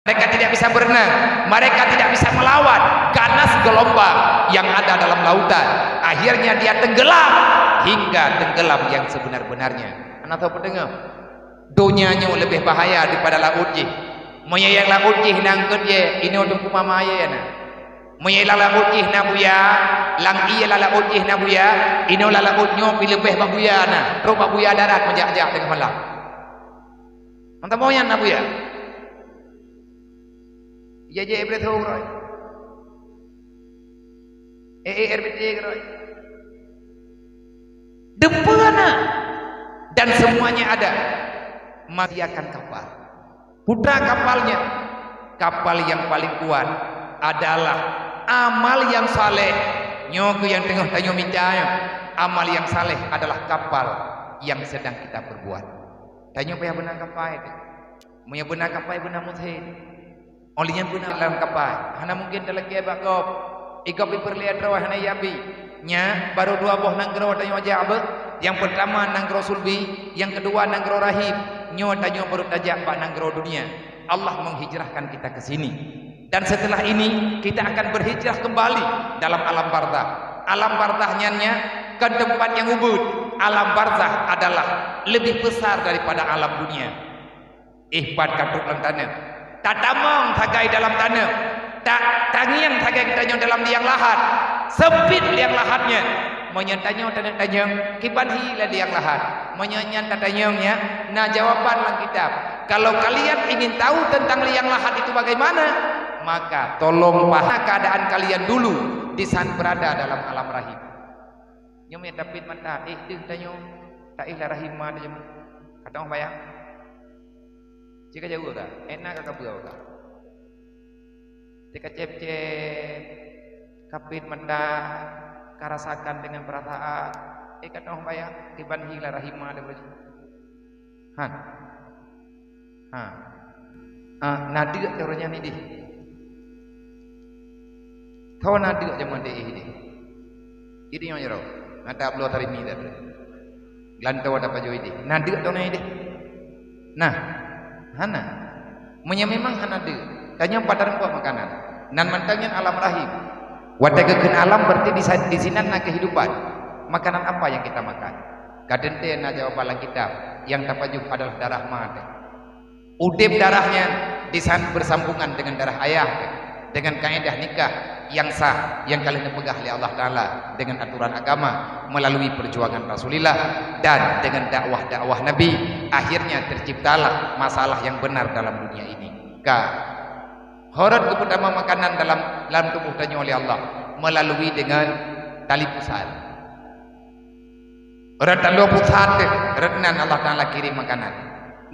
Mereka tidak bisa berenang, mereka tidak bisa melawan ganas gelombang yang ada dalam lautan. Akhirnya dia tenggelam hingga tenggelam yang sebenar-benarnya. Anda tahu pendengar, dunianya lebih bahaya daripada laut je. Moya yang laut je nangkut je, ini untuk kumama ya na. Moya laut je na buya, lang iya laut je na buya, ini lautnya lebih babuya na. Terus babuya darat menjak-jak dengan malam. Anda moya na buya. Ya je ibret ho rồi. RBT rồi. Dempana dan semuanya ada. Matiakan kapal. Putra kapalnya, kapal yang paling kuat adalah amal yang saleh. Nyoku yang tengah tanya mintanya, amal yang saleh adalah kapal yang sedang kita perbuat. Tanya apa yang benar kapal itu? Punya benar kapal benar muthin. Olinya benar dalam kapal. Hana mungkin terlagi bakop. Ikop diperlihat rawah hana yabi. Nya baru dua buah nanggro tanya aja abet. Yang pertama nanggro sulbi, yang kedua nanggro rahim. Nyo tanya baru tajak pak nanggro dunia. Allah menghijrahkan kita ke sini. Dan setelah ini kita akan berhijrah kembali dalam alam barzah. Alam barzahnya ke tempat yang ubud. Alam barzah adalah lebih besar daripada alam dunia. Ihbat katuk dalam tanah. Tak tamang tagai dalam tanah, tak tangiang tagai kita dalam liang lahat, sempit liang lahatnya, menyantanya tanah-tanah, kibanhi lah liang lahat, menyanyian tatanyangnya, nah jawaban dalam kitab. Kalau kalian ingin tahu tentang liang lahat itu bagaimana, maka tolong pahami keadaan kalian dulu di saat berada dalam alam rahim. Nyom ya dapit mata, dia tanya, tak ilah rahim ada jemu, kata orang bayang. Jika jauh tak, enak kakak berau tak. Jika cep-cep, kapit mendah, karasakan dengan perasaan. Kata orang bayar, tiban hila rahimah ada baju. Nadi tak caranya ni deh. Tahu nadi tak zaman deh ini. Ini yang jauh. Nada upload hari ni dah. Gelantau ada baju ini. Nadi tak caranya deh. Nah. Hana, memang hana de. Tanya pada buah makanan. Nan mantangnya alam rahim. Wadagekeun alam berarti di sini na kehidupan. Makanan apa yang kita makan? Kadente na jawaban kitab yang tapajuk adalah darah mate. Udip darahnya di sana bersambungan dengan darah ayah, dengan kaidah nikah yang sah yang kalian pegang oleh Allah Taala dengan aturan agama melalui perjuangan Rasulullah dan dengan dakwah Nabi, akhirnya terciptalah masalah yang benar dalam dunia ini. Horot pertama makanan dalam tubuh tanya oleh Allah melalui dengan tali pusat. Orang tali pusat renan Allah Taala kirim makanan.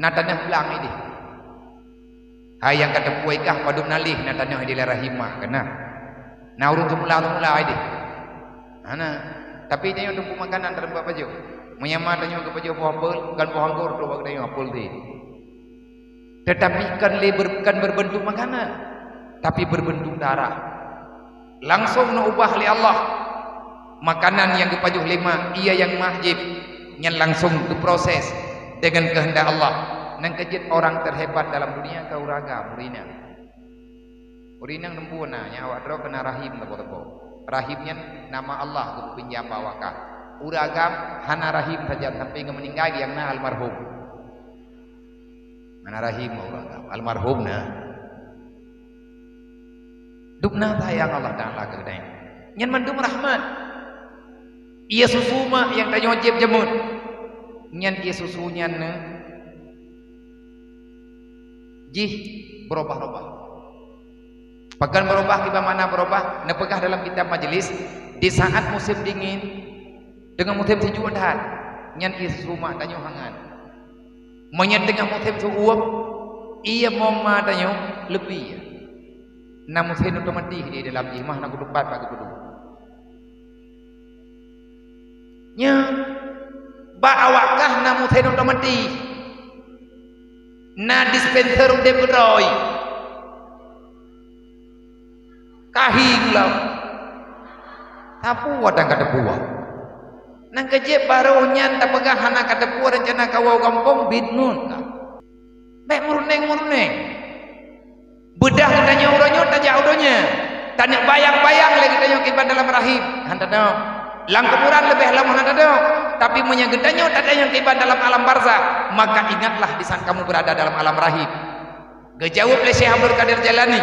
Natanya pulang ini. Hai yang kata puikah padum nalih natanya di rahimah kena. Nah urut mula ini. Ana tapi tanya untuk makanan dalam apa baju. Menyamar tanya ke baju pohon bukan pohon gor tu bagi tanya apel di. Tetapi kan berbentuk makanan, tapi berbentuk darah. Langsung nak ubah oleh Allah. Makanan yang kepajuh lima, ia yang mahjib, yang langsung diproses dengan kehendak Allah. Nang kejit orang terhebat dalam dunia kau raga murina. Murina nempuna nyawa dro kena rahim tebo-tebo. Rahimnya nama Allah tu pinjam bawaka. Uragam hana rahim saja sampai ke meninggal yang na almarhum. Mana rahim uragam almarhum na. Dupna tayang Allah Taala kedai. Nyen mandum rahmat. Ia susuma yang tanya wajib jemut. Nyen ia susunya na. Jih berubah-ubah. Bahkan berubah kita mana berubah? Nepegah dalam kitab majelis di saat musim dingin dengan musim sejuk dah. Nyan is rumah tanyo hangat. Menyat dengan musim suuap ia moma tanyo lebih. Na musim otomatis di dalam jimah nak kudupat pak kudu. Nya ba awakah na musim otomatis. Na dispenser de beroi. Kahing lah. Tapu wadang kata buah. Nang kejep baru nyan tak pegang hana kata buah rencana kawau kampung bidnun. Baik murneng. tajak udonya. Tanya bayang-bayang lagi tanya kiban dalam rahim. Hantano. Lang kuburan lebih lama hantano. Tapi menyegedanyo tak ada yang kiban dalam alam barzah. Maka ingatlah di saat kamu berada dalam alam rahim. Gejawab oleh Syekh Abdul Qadir Jalani.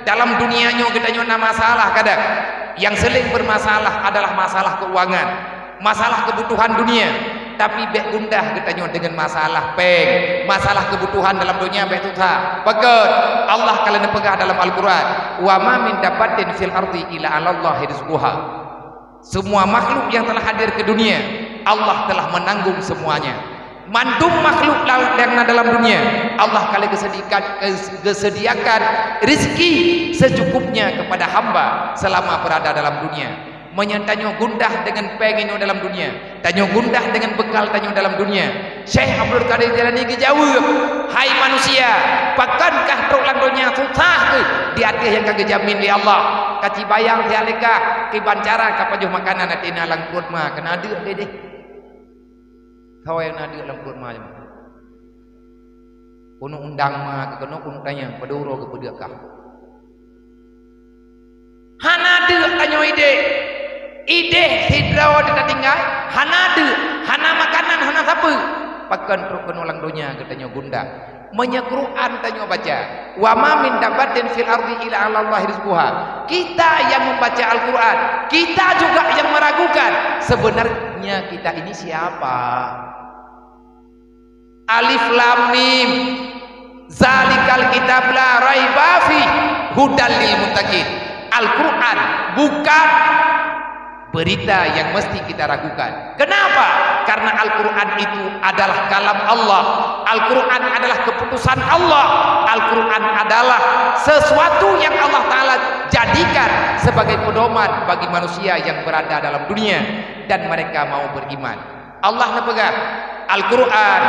Dalam dunianya kita nyona masalah kadang. Yang seling bermasalah adalah masalah keuangan, masalah kebutuhan dunia. Tapi bek gundah kita nyona dengan masalah peng, masalah kebutuhan dalam dunia bek susah. Pekat Allah kalian pegah dalam Al-Quran. Wa ma min dabatin fil ardi illa 'alallahi rizquha. Semua makhluk yang telah hadir ke dunia, Allah telah menanggung semuanya. Mandum makhluk yang dalam dunia, Allah kali kesediakan rezeki secukupnya kepada hamba selama berada dalam dunia. Menyantanyo gundah dengan pengenyo dalam dunia, tanyo gundah dengan bekal tanyo dalam dunia. Syekh Abdul Qadir Jalani dijawab, hai manusia, pakankah terang dunia susah ke di hati yang kagak jamin di Allah. Kaci bayang dialeka kibancara kapajuh makanan atina lang kurma kena ada deh. Kau yang ada dalam kurma je. Kuno undang mah ke kuno tanya peduro ke pedekah. Hanade tanyo ide hidraw kita tinggal. Hanade, hana makanan, hana siapa? Pakan truk kuno lang dunia ke tanyo gunda. Menyekruan tanyo baca. Wa ma min dabatin fil ardi illa 'alallahi rizquha. Kita yang membaca Al-Qur'an, kita juga yang meragukan sebenarnya kita ini siapa? Alif lam mim zalikal kitab la raiba fi hudal lil muttaqin. Al-Qur'an bukan berita yang mesti kita ragukan. Kenapa? Karena Al-Qur'an itu adalah kalam Allah. Al-Qur'an adalah keputusan Allah. Al-Qur'an adalah sesuatu yang Allah Ta'ala jadikan sebagai pedoman bagi manusia yang berada dalam dunia dan mereka mau beriman. Allah nepegang Al-Quran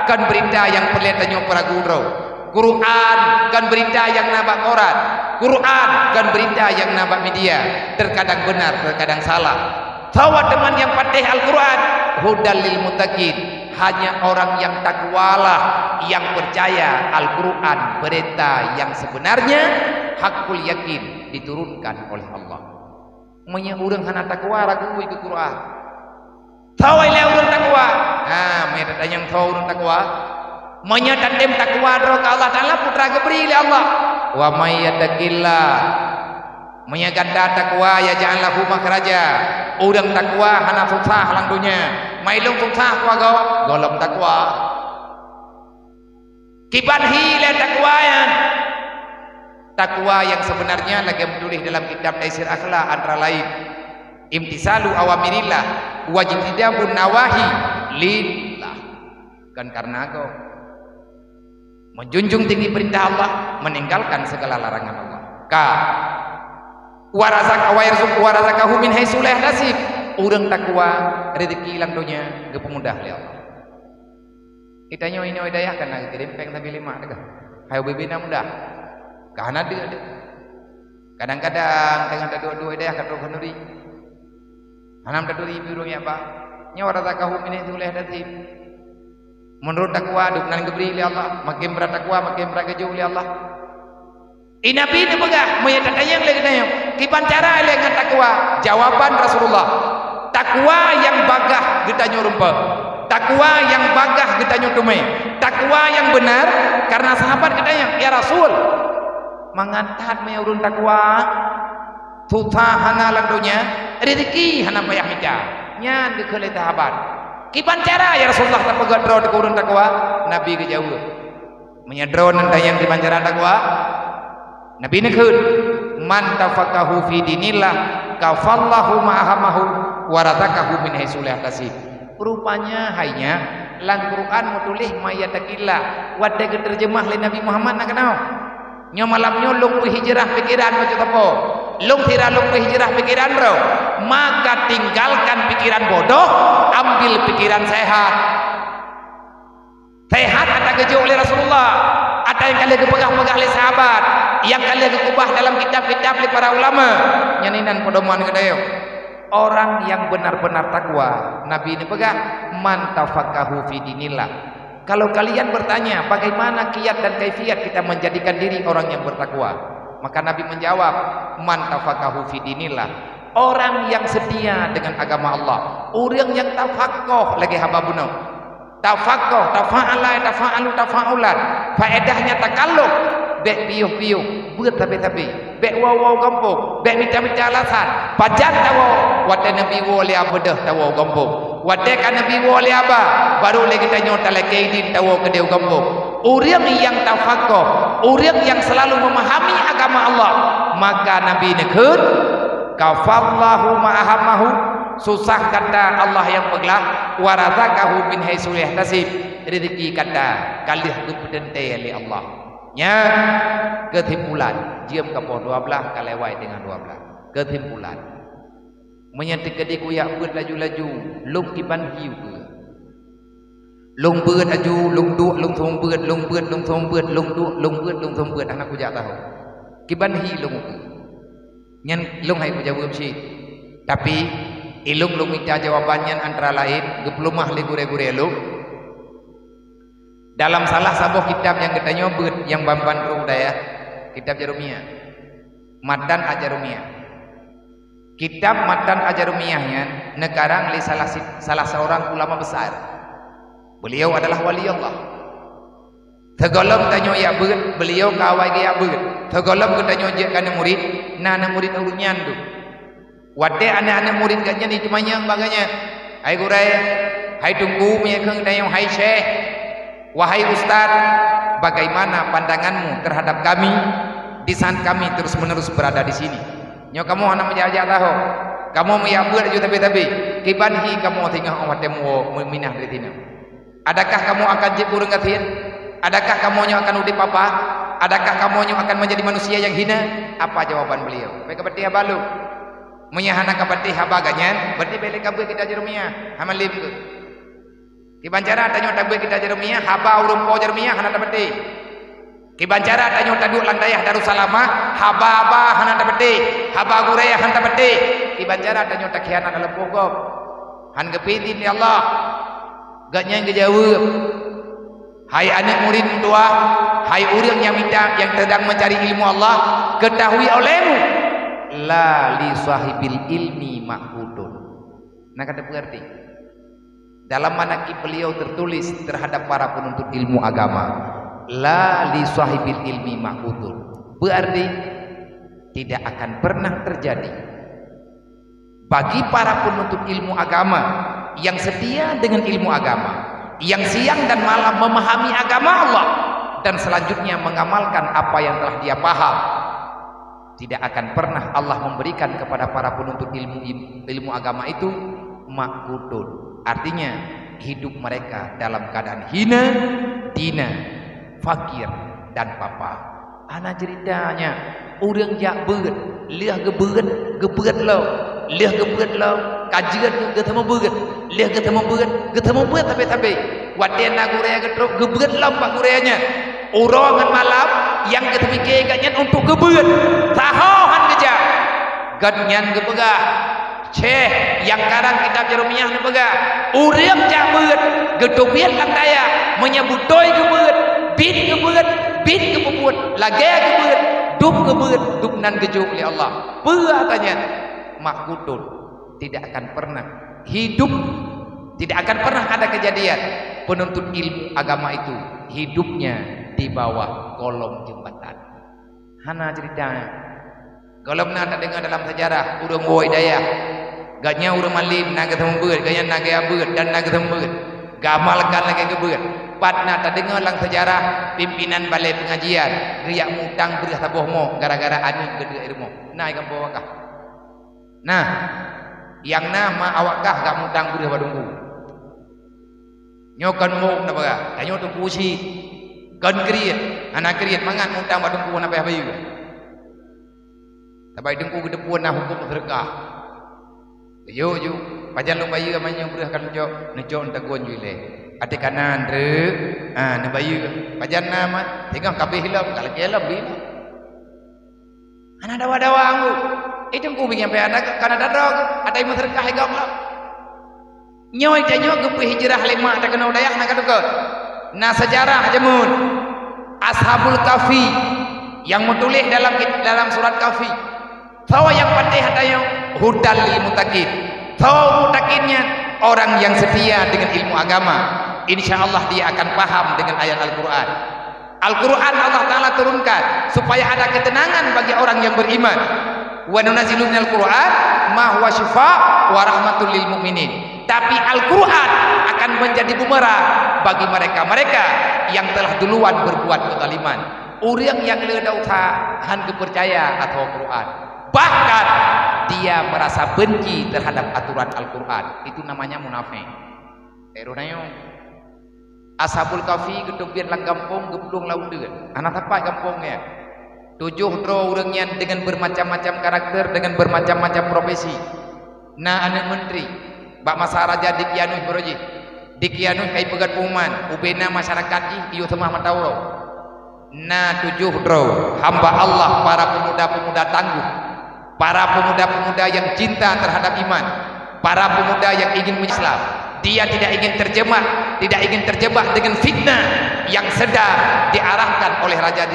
kan berita yang perlihatannya para guru. Quran kan berita yang nabak koran. Quran kan berita yang nabak media. Terkadang benar, terkadang salah. Tawa teman yang patih Al-Quran hudal lil muttaqin. Hanya orang yang takwalah yang percaya Al-Quran berita yang sebenarnya hakul yakin diturunkan oleh Allah. Menya urang hana takwa ragu ke Quran. Tahu ile urang takwa. Mereka yang tahu urang takwa. Menyatakan takwa dro ke Allah Taala putra gebri ile Allah. Wa may yattaqillah. Menyaganda takwa ya ja'allahu makhraja. Urang takwa hana susah lang dunia. Mailung susah kwa golong takwa. Kiban hile takwa yang takwa yang sebenarnya lagi menulis dalam kitab Taisir Akhlak antara lain imtisalu awamirillah wajtidabun nawahi lillah. Kan karena kau menjunjung tinggi perintah Allah, meninggalkan segala larangan Allah. Warazakahu min haitsu la yahtasib. Urang takwa rezeki lang dunia gepemudah oleh Allah. Kitanya ini hidayah kana kirim peng tapi 5 dah. Hayo bibina mudah. Kana dia. Kadang-kadang dengan dua-dua hidayah ka kanuri. Hanam daduri biru ya Pak. Nya warazakahu min haitsu la yahtasib. Menurut takwa dukungan geberi oleh Allah, makin berat takwa makin berat keju oleh Allah. Nabi ini pegah menyatakan lagi nayang kipan cara dengan takwa. Jawaban Rasulullah, takwa yang bagah kita nyurumpa, takwa yang bagah kita nyutumai, takwa yang benar. Karena sahabat katanya, ya Rasul mangantat meurun takwa tutah hana langdunya rezeki hana payah mika nya dikele sahabat kipan cara ya Rasulullah tak pegat draw di kurun takwa. Nabi kejauh menyadron yang kipan cara takwa. Nabi nekut man tafaqahu fi dinillah kafallahu ma'ahamahu warazakahu min haitsu la yahtasib. Rupanya hanya lang Quran mutulih mayatakillah wadde terjemah oleh Nabi Muhammad nak kenal nya malamnya lung hijrah pikiran macam apa lung tira lung hijrah pikiran bro, maka tinggalkan pikiran bodoh, ambil pikiran sehat. Sehat ada keju oleh Rasulullah, ada yang kalian pegang-pegang oleh sahabat, yang kalian kubah dalam kitab-kitab oleh para ulama. Nyaninan pedoman kedayo. Orang yang benar-benar takwa, Nabi ini pegang man tafaqahu fi dinillah. Kalau kalian bertanya bagaimana kiat dan kaifiat kita menjadikan diri orang yang bertakwa, Maka Nabi menjawab, man tafaqahu fi dinillah, orang yang setia dengan agama Allah, orang yang tafaqah lagi haba bunuh. Tafaqah, tafa'ala, tafa'alu, tafa'ulan. Faedahnya takalluf, bek piuh-piuh, buat tapi-tapi, bek waw-waw gampung, bek minta-minta alasan. Pajan tawo, wate Nabi wo li abedah tawo gampung. Wate kan Nabi wo li aba, baru lagi tanya talakaidin tawo ke dia gampung. Orang yang tafaqah, orang yang selalu memahami agama Allah, maka Nabi nekun kafallahu ma'ahamahu, susah kata Allah yang peglah, warazakahu min haitsu la yahtasib, rezeki kata kalih gepedente oleh Allah. Nya kesimpulan jam ke 12 kalewai dengan 12. Kesimpulan menyantik kediku ya beut laju-laju lung iban hiu ke lung beut aju lung duk lung thong beut lung beut lung thong beut lung duk lung beut lung thong beut anak ku jak tahu kiban hi lung nyen lung hai ku jawab si tapi ilung lung minta jawabannya antara lain geplumah li gure-gure lu dalam salah sabuh kitab yang kita nyobut yang bamban Rudaya, kitab Jarumiyah, Matan Ajarumiyah. Kitab Matan Ajarumiyahnya nekarang li salah seorang ulama besar. Beliau adalah wali Allah. Tegolom tanyo ya beut, beliau kawai ge ya beut. Tegolom kita nyojek kana murid, nana murid ulun nyandu. Wade anak-anak murid ganya ni cuma yang baganya. Hai gurai, hai tunggu punya keung dayo hai syekh. Wahai Ustaz, bagaimana pandanganmu terhadap kami di saat kami terus-menerus berada di sini? Nyo kamu anak menjajah tahu, kamu meyabur juga tapi kibanhi kamu tinggal awat demo minah dari tina. Adakah kamu akan jebur ngatin? Adakah kamu nyo akan udip apa? Adakah kamu nyo akan menjadi manusia yang hina? Apa jawaban beliau? Mereka bertiha balu, menyahana kabatiha baganyan, berarti beli kabel kita Jarumiyah, hamalim tu. Kibancara tanya tabui kita Jarumiyah, haba urung po Jarumiyah hana tabeti. Kibancara tanya taduk landayah Darussalamah, haba hana tabeti, haba guraya hana tabeti. Kibancara tanya takhiana dalam pokok, han gepiti ni Allah, gaknya ngejawab. Hai anak murid tua, hai urang yang minta yang sedang mencari ilmu Allah, ketahui olehmu, la li sahibil ilmi ma'hudun. Nah kata pengerti. Dalam manakib beliau tertulis terhadap para penuntut ilmu agama, la li sahibil ilmi ma'hudun, berarti tidak akan pernah terjadi bagi para penuntut ilmu agama yang setia dengan ilmu agama, yang siang dan malam memahami agama Allah dan selanjutnya mengamalkan apa yang telah dia paham, tidak akan pernah Allah memberikan kepada para penuntut ilmu agama itu ma'hudun. Artinya hidup mereka dalam keadaan hina, dina, fakir dan papa. Ana ceritanya orang jak beut, liah gebeut lo, liah gebeut lo, kajian ketemu beut, liah ketemu beut tapi wadena guraya getruk gebeut lo pak gurayanya. Urongan malam yang ketemu keganya untuk gebeut, tahohan keja, ganyan gebegah. Syekh yang karang kitab Jarumiyah ni pegah urang jak beut gedobian landaya menyebutoi gebeut bin gebeut lagi gebeut duk nan gejuk oleh Allah katanya makudun tidak akan pernah hidup, tidak akan pernah ada kejadian penuntut ilmu agama itu hidupnya di bawah kolong jembatan. Hana ceritanya kalau pernah dengar dalam sejarah urang woi daya gaknya urang malim naga tembeut gaknya naga beut dan naga tembeut gamalkan lagi ke beut patna tak dengar dalam sejarah pimpinan balai pengajian riak mutang beras tabohmo gara-gara anu gede ilmu nah ikan bawakah nah yang nama awakkah gak mutang beras badungku nyokan mau na baga tanyo tu pusi kan kriet anak kriet mangan mutang badungku na peh bayu tabai dengku gedepuan na hukum sedekah yo pajan lu bayu amanya beurah kan nejo tagon jule ate kanan re na bayu pajan nama tengah kabeh hilang kalau kelam bila ana dawa-dawa anggu itu ku bikin sampai ada kana dadog ada yang sedekah hegam lah nyoy tanyo gepih hijrah 5 tak kena udayah nak kadukut na sejarah jamun ashabul kafi yang menulis dalam surat Kahfi. Tahu yang patih hadayang hudal lil muttaqin. Tahu muttaqinnya orang yang setia dengan ilmu agama. Insyaallah dia akan paham dengan ayat Al-Qur'an. Al-Qur'an Allah Ta'ala turunkan supaya ada ketenangan bagi orang yang beriman. Wa nunazzilu minal Qur'an ma huwa syifaa wa rahmatul lil mu'minin. Tapi Al-Qur'an akan menjadi bumerang bagi mereka-mereka yang telah duluan berbuat kezaliman. Orang yang ledau han kepercaya atau Quran, bahkan dia merasa benci terhadap aturan Al-Qur'an, itu namanya munafik. Teronayo Ashabul Kahfi gedung biar lang kampung geblung laut deun. Anak tapak kampungnya 7 dro orangnya dengan bermacam-macam karakter, dengan bermacam-macam profesi. Nah anak menteri bak masa raja Dikyanus beroji. Dikyanus kai pegat pengumuman ubena masyarakat iyo semah matauro. Nah 7 dro hamba Allah, para pemuda-pemuda tangguh, para pemuda-pemuda yang cinta terhadap iman, para pemuda yang ingin Islam. Dia tidak ingin terjebak dengan fitnah yang sedang diarahkan oleh Raja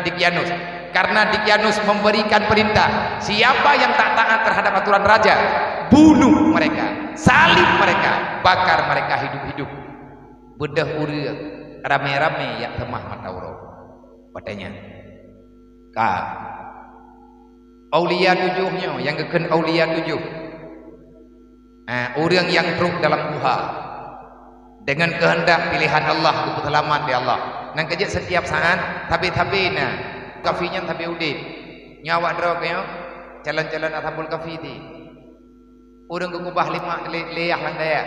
Dikyanus. Karena Dikyanus memberikan perintah, siapa yang tak taat terhadap aturan raja, bunuh mereka, salib mereka, bakar mereka hidup-hidup. Bedah urang rame-rame yang temah matauro. Padanya aulia 7-nya yang geken aulia 7. Orang yang teruk dalam guha dengan kehendak pilihan Allah, kebetulan di Allah. Nang kejut setiap saat tapi nah kafinya tapi udin nyawa drog yo jalan-jalan Ashabul Kahfi ti. Orang gugubah 5 leyah landaya.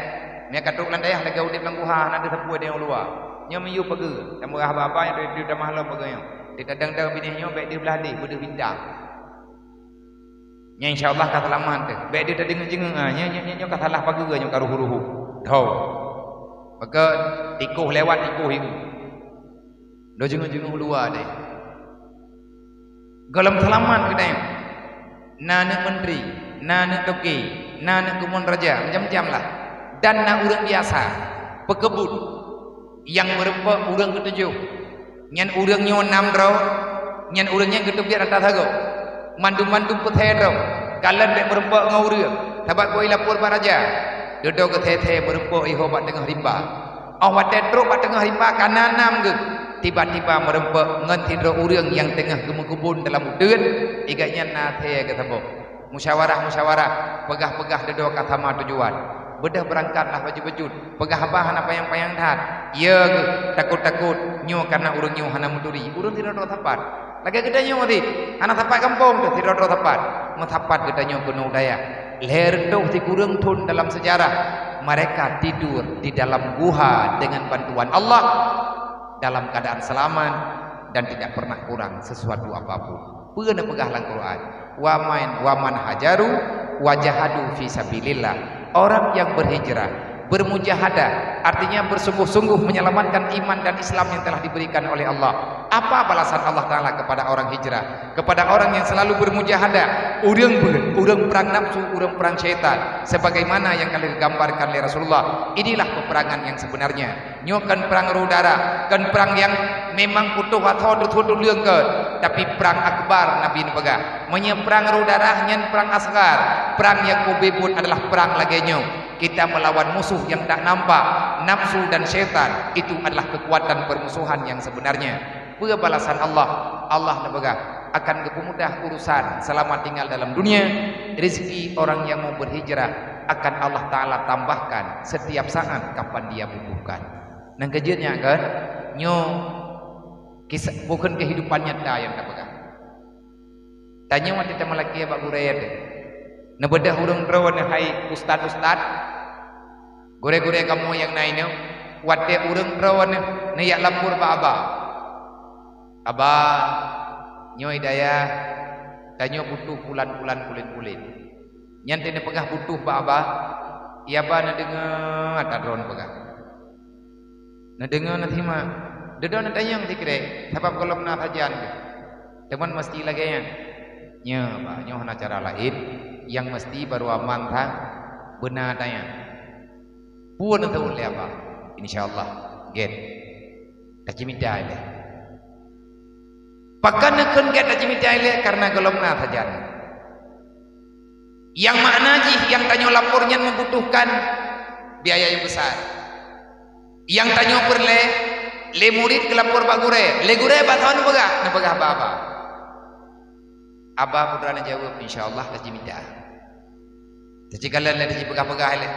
Nya katuk landaya lagi udin lang guha nanti tepu dia luar. Nya miyu pege, temu apa yang di dah malam pege yo. Didadang-dang binihnya baik di belah di beudeung bintang. Nya insyaallah kata laman teh. Baik dia dengen-jengen nya kata lah pagi nya karuhu-ruhu. Tau. Maka tikuh lewat tikuh itu. Do jengen-jengen luar deh. Galam salaman kedai. Nana menteri, nana toki, nana kumun raja, macam-macam lah. Dan na urang biasa, pekebun yang merempak urang ketujuh. Nyan urang nyo 6 draw, nyan urangnya ketujuh biar atas hago. Mandu-mandu petero kalan dek merempak ngau urang tabak koi lapor pak raja dodo ke tete merempak iho pak tengah rimba awat tetro pak tengah rimba kananam ge tiba-tiba merempak ngentidro urang yang tengah gemukubun dalam udun iganya nate ke tebok musyawarah pegah-pegah dodo katama tujuan bedah berangkatlah baju-baju pegah abahan apa yang payang tat iya ge takut-takut nyo karena urang nyo hana muturi urang tidak do tapat. Lagi gedanya mati, anak tapak kampung tu tidak ada tapat, matapat gedanya penuh daya. Leher tu si kurang tun dalam sejarah, mereka tidur di dalam guha dengan bantuan Allah dalam keadaan selamat dan tidak pernah kurang sesuatu apapun. Pernah pegahlah Quran. Waman hajaru wajahadu fi sabilillah. Orang yang berhijrah, bermujahadah, artinya bersungguh-sungguh menyelamatkan iman dan Islam yang telah diberikan oleh Allah. Apa balasan Allah Ta'ala kepada orang hijrah, kepada orang yang selalu bermujahadah? Urang perang nafsu, urang perang syaitan, sebagaimana yang kalian gambarkan oleh Rasulullah. Inilah peperangan yang sebenarnya. Nyokan perang udara, kan perang yang memang butuh atau duduk leungkeun, tapi perang akbar Nabi nepegah. Perang udara nyen perang asgar, perang yang kubebut adalah perang lagenyo. Kita melawan musuh yang tak nampak, nafsu dan syaitan. Itu adalah kekuatan permusuhan yang sebenarnya. Balasan Allah nebegah akan kemudah urusan selama tinggal dalam dunia. Rezeki orang yang mau berhijrah akan Allah Ta'ala tambahkan setiap saat kapan dia butuhkan. Nang kejutnya kan nyo kisah bukan kehidupan nyata yang nebegah. Tanya waktu kita melaki abak guraya deh. Nebedah urang drawan hai ustad gore-gore kamu yang nainnya wate urang drawan nayak lapor ba abah nyoy daya danyo butuh bulan-bulan kulit nyan tene pegah butuh ba abah iya ba na dengar ada drone pegah na dengar na thima dedo na tayang dikre sebab kalau na hajan teman mesti lagi nya ba nyo hana cara lain yang mesti baru aman tha benar tanya puan tahu le apa insyaallah get tak minta le Pakan nekun get aja mitai karena golongna saja. Yang makna jih yang tanyo lapornya membutuhkan biaya yang besar. Yang tanyo perle le murid ke lapor pak gure, le gure batawan pegah, na pegah apa? Aba putrana jawab insyaallah kaji minta. Jadi kalian le pegah-pegah le.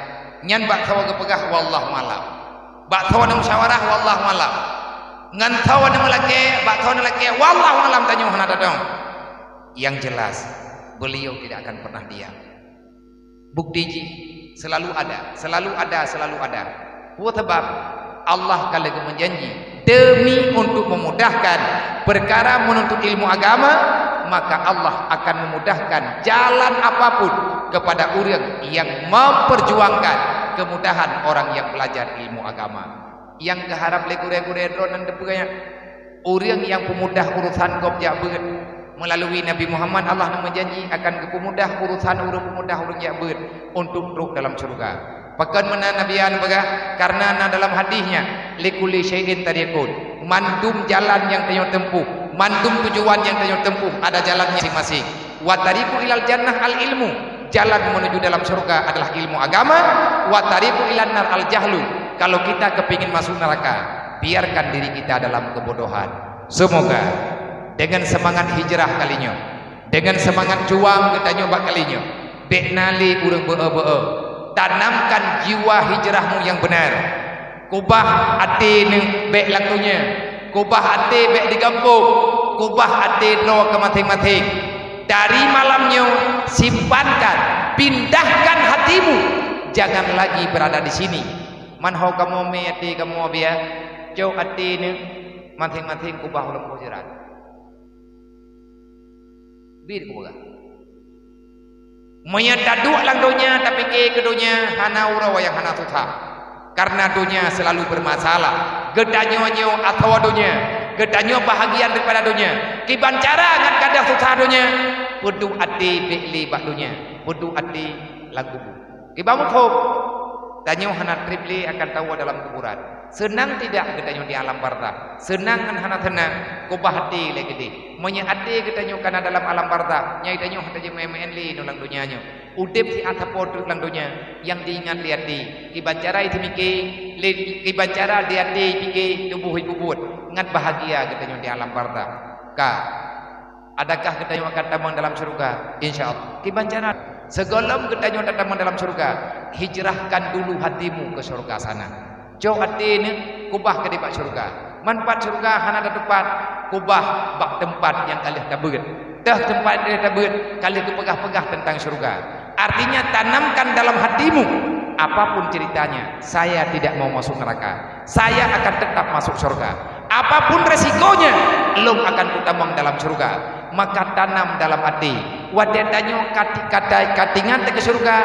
Nyan bak tawa ke pegah wallah malam. Bak tawa na musyawarah wallah malam. Ngan tawa na melake, bak tawa na lake wallah malam tanyo hana dadong. Yang jelas beliau tidak akan pernah diam. Bukti ji selalu ada, selalu ada, selalu ada. Sebab Allah kalau menjanji demi untuk memudahkan perkara menuntut ilmu agama, maka Allah akan memudahkan jalan apapun kepada orang yang memperjuangkan kemudahan orang yang belajar ilmu agama. Yang keharap legure-gure dan depuganya orang yang pemudah urusan gobjak beut melalui Nabi Muhammad, Allah menjanji akan kemudah urusan orang yang beut untuk duduk dalam surga. Pakan mana Nabian bagah karena dalam hadisnya likuli syai'in tariqun, mandum jalan yang tanyo tempuh, mandum tujuan yang tanyo tempuh ada jalannya masing-masing. Wa tariqu ilal jannah al ilmu, jalan menuju dalam surga adalah ilmu agama. Wa tariqu ilan nar al jahlu, kalau kita kepingin masuk neraka, biarkan diri kita dalam kebodohan. Semoga dengan semangat hijrah kalinya, dengan semangat juang kita nyoba kalinya, beknali urang bee-bee, tanamkan jiwa hijrahmu yang benar. Kubah hati ni bek lakunya, kubah hati bek di kampung, kubah hati lo ke masing-masing. Dari malamnya simpankan, pindahkan hatimu, jangan lagi berada di sini. Manho kamu me hati kamu biar jauh hati ni masing-masing kubah ulang hijrah. Bir kubah. Menyadaduk lang dunia tapi ke dunia hana urawa yang hana susah. Karena dunia selalu bermasalah. Gedanyo atau dunia, gedanyo bahagian daripada dunia. Kiban cara ngan kada susah dunia. Pudu ati beli bak dunia, pudu ati lagu bu. Kibamu kau tanyo hana tripli akan tahu dalam kuburan. Senang tidak gedanyo di alam barzah, senang kan hana tenang, kubah hati lagi gede. Monya hati gedanyo kana dalam alam barzah, nyai tanyo hati je memen li nulang dunianya. Udip si atapod nulang dunia, yang diingat lihat di kibancara itu miki, kibancara dia di miki tubuh ibubut, ngat bahagia gedanyo di alam barzah. Ka, adakah gedanyo akan tamang dalam surga? Insyaallah. Kibancara segolong gedanyo datang dalam surga, hijrahkan dulu hatimu ke surga sana. Jauh hati ini kubah ke depan surga. Manfaat surga hana ada tempat, kubah bak tempat yang kalian tabut. Dah tempat dia tabut, kalian pegah-pegah tentang surga. Artinya tanamkan dalam hatimu, apapun ceritanya, saya tidak mau masuk neraka. Saya akan tetap masuk surga. Apapun resikonya, belum akan kutamang dalam surga. Maka tanam dalam hati. Wadah tanyo katingan ke surga,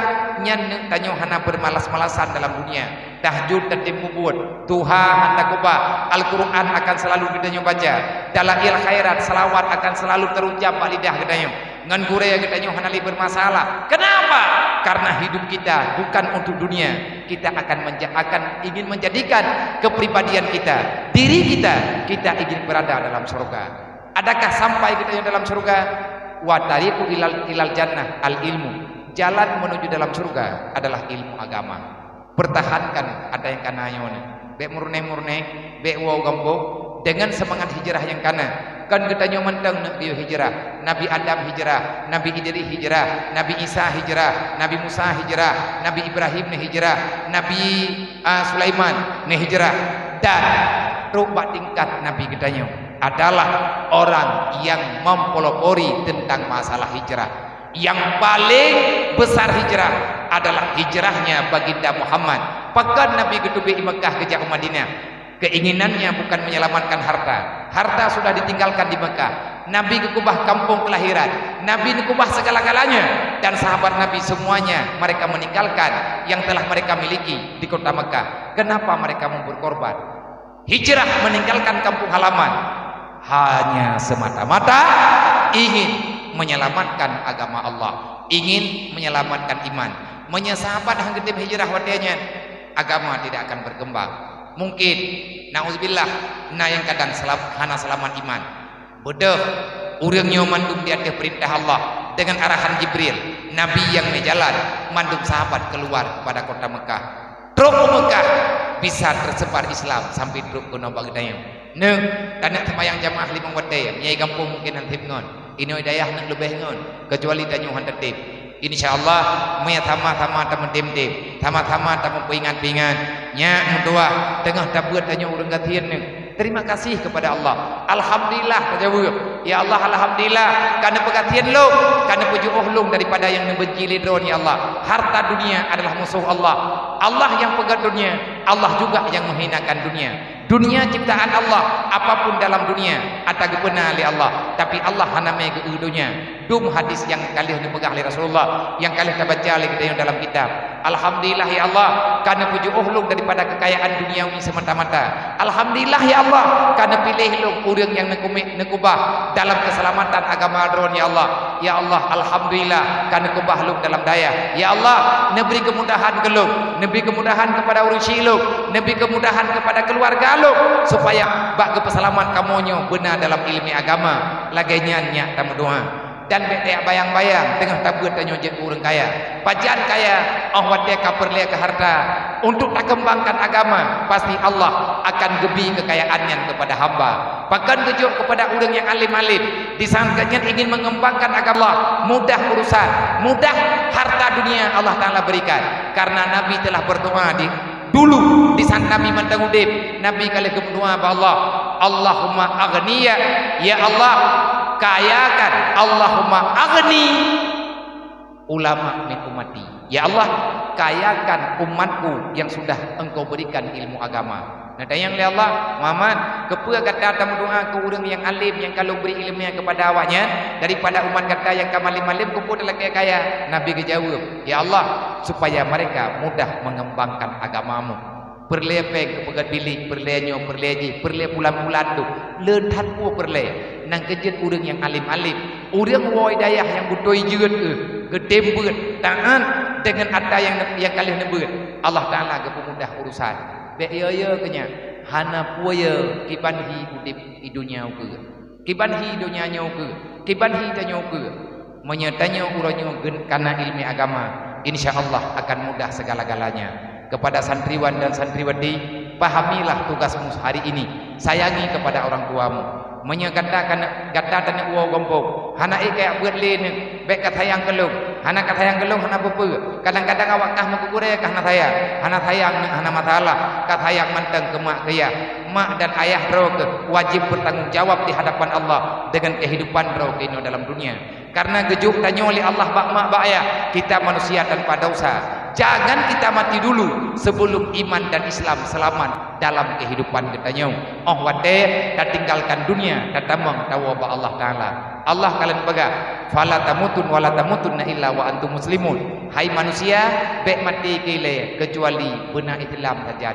nyan tanyo hana bermalas-malasan dalam dunia. Tahajud dan timubut, Tuhan anda kubah, Al-Quran akan selalu kita baca, dalail khairat, salawat akan selalu terucap bak lidah kita ngan gure kita hanali bermasalah. Kenapa? Karena hidup kita bukan untuk dunia. Kita akan ingin menjadikan kepribadian kita, diri kita ingin berada dalam surga. Adakah sampai kita dalam surga? Wa tariqu ilal jannah al ilmu, jalan menuju dalam surga adalah ilmu agama. Pertahankan ada yang kanayone, bek murne, bek wow gambok dengan semangat hijrah yang kana. Kan kita nyomantang nak dia hijrah. Nabi Adam hijrah, Nabi Idris hijrah, Nabi Isa hijrah, Nabi Musa hijrah, Nabi Ibrahim ne hijrah, Nabi Sulaiman ne hijrah. Dan rubah tingkat Nabi kita adalah orang yang mempelopori tentang masalah hijrah. Yang paling besar hijrah adalah hijrahnya baginda Muhammad. Pakan Nabi ketubi Mekah ke jauh Madinah. Keinginannya bukan menyelamatkan harta. Harta sudah ditinggalkan di Mekah. Nabi ke kubah kampung kelahiran. Nabi ke kubah segala-galanya. Dan sahabat Nabi semuanya mereka meninggalkan yang telah mereka miliki di kota Mekah. Kenapa mereka berkorban? Hijrah meninggalkan kampung halaman hanya semata-mata ingin menyelamatkan agama Allah, ingin menyelamatkan iman. Menyesahabat hanggetim hijrah wadanya, agama tidak akan berkembang. Mungkin nauzubillah, nah yang kadang hana selamat iman. Bedah urangnya mandum di atas perintah Allah dengan arahan Jibril, Nabi yang menjalan mandum sahabat keluar kepada kota Mekah. Truk ke Mekah bisa tersebar Islam sampai truk ke Nabag Dayang. Neng tanah sembahyang jamaah 5 waktu nyai kampung mungkin nanti ngon. Ini dayah nak lebih ngon kecuali tanya han tertib. Insyaallah me sama-sama tamu dem-dem, sama-sama tamu pingan-pingan. Nya mudua tengah dabuat tanya urang gatian neng. Terima kasih kepada Allah. Alhamdulillah jawab. Ya Allah alhamdulillah karena pegatian lo, karena puji ohlung daripada yang membenci lidron ya Allah. Harta dunia adalah musuh Allah. Allah yang pegang dunia, Allah juga yang menghinakan dunia. Dunia ciptaan Allah, apapun dalam dunia ada benar oleh Allah, tapi Allah hana mega dunia. Dum hadis yang kali dipegang oleh Rasulullah, yang kali kita baca oleh kita dalam kitab. Alhamdulillah ya Allah, karena puji ohlung daripada kekayaan duniawi semata-mata. Alhamdulillah ya Allah, karena pilih lu urang yang nekubah dalam keselamatan agama dron ya Allah. Ya Allah alhamdulillah karena kubah lu dalam daya. Ya Allah, neberi kemudahan ke lu, neberi kemudahan kepada urusi lu, neberi kemudahan kepada keluarga lu, supaya bak kesalaman kamonyo benar dalam ilmu agama. Laganya nyak tamu doa. Dan betek bayang-bayang tengah tabur tanya jet urang kaya. Pajan kaya awak dia kaperlia ke harta untuk tak kembangkan agama, pasti Allah akan gebi kekayaannya kepada hamba. Bahkan kejut kepada orang yang alim-alim disangkanya ingin mengembangkan agama, mudah urusan, mudah harta dunia Allah Ta'ala berikan. Karena Nabi telah berdoa dulu di saat Nabi mentang udip, Nabi kali berdoa kepada Allah, Allahumma aghniya, ya Allah kayakan, Allahumma aghni ulama min ummati, ya Allah kayakan umatku yang sudah engkau berikan ilmu agama. Nah dayang oleh Allah Muhammad kepa kata tamu doa ke orang yang alim yang kalau beri ilmunya kepada awaknya daripada umat kata yang kamalim-alim kumpul dalam kaya. Nabi kejawab, ya Allah supaya mereka mudah mengembangkan agamamu. Perlepeng kepegat bilik perlenyo perleji perle bulan-bulan tu lentat pu perle nang kejut orang yang alim-alim, orang woi dayah yang butoi jeut gedem beut taat dengan ada yang kali nebut. Allah Taala kemudah urusan. Be ya kenya hana puya kibanhi udip di dunia ke. Kibanhi dunia nyau ke. Kibanhi tanyo ke. Menyatanya uranyo karena ilmu agama, insyaallah akan mudah segala-galanya. Kepada santriwan dan santriwati, pahamilah tugasmu hari ini. Sayangi kepada orang tuamu. Menyatakan kata tanya uang gompong. Hana kayak buat lain. Baik kata yang gelung. Hana kata yang gelung hana bepu. Kadang-kadang awak kah mengkukure kah hana saya. Hana sayang hana masalah. Kata yang manteng ke mak kaya. Mak dan ayah roh wajib bertanggung jawab di hadapan Allah dengan kehidupan roh ini dalam dunia. Karena gejuk tanya oleh Allah bak mak bak ayah, kita manusia tanpa dosa. Jangan kita mati dulu sebelum iman dan Islam selamat dalam kehidupan kita nyau. Oh wate dan tinggalkan dunia dan tamang tawa ba Allah Taala. Allah kalian pegang. Fala tamutun wala tamutunna illa wa antum muslimun. Hai manusia, bek mati kile kecuali benar Islam saja.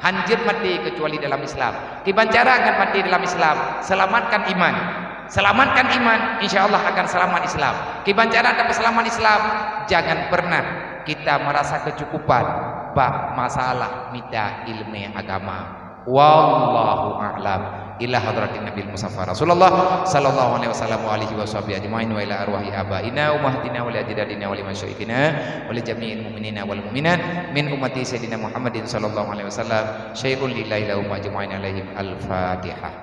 Hanjir mati kecuali dalam Islam. Kibancara akan mati dalam Islam. Selamatkan iman. Selamatkan iman, insya Allah akan selamat Islam. Kibancara dapat selamat Islam. Jangan pernah kita merasa kecukupan bab masalah minta ilmu agama. Wallahu a'lam. Ila hadratin Nabil Mustafa Rasulullah sallallahu alaihi wasallam wa alihi washabihi ajmain wa ila arwahi abaina wa mahdina wa li ajdadina wa li masyaikhina wa li jami'il mu'minina wal mu'minat min ummati sayyidina Muhammadin sallallahu alaihi wasallam syai'un lillahi lahum ajmain alaihim al-Fatihah.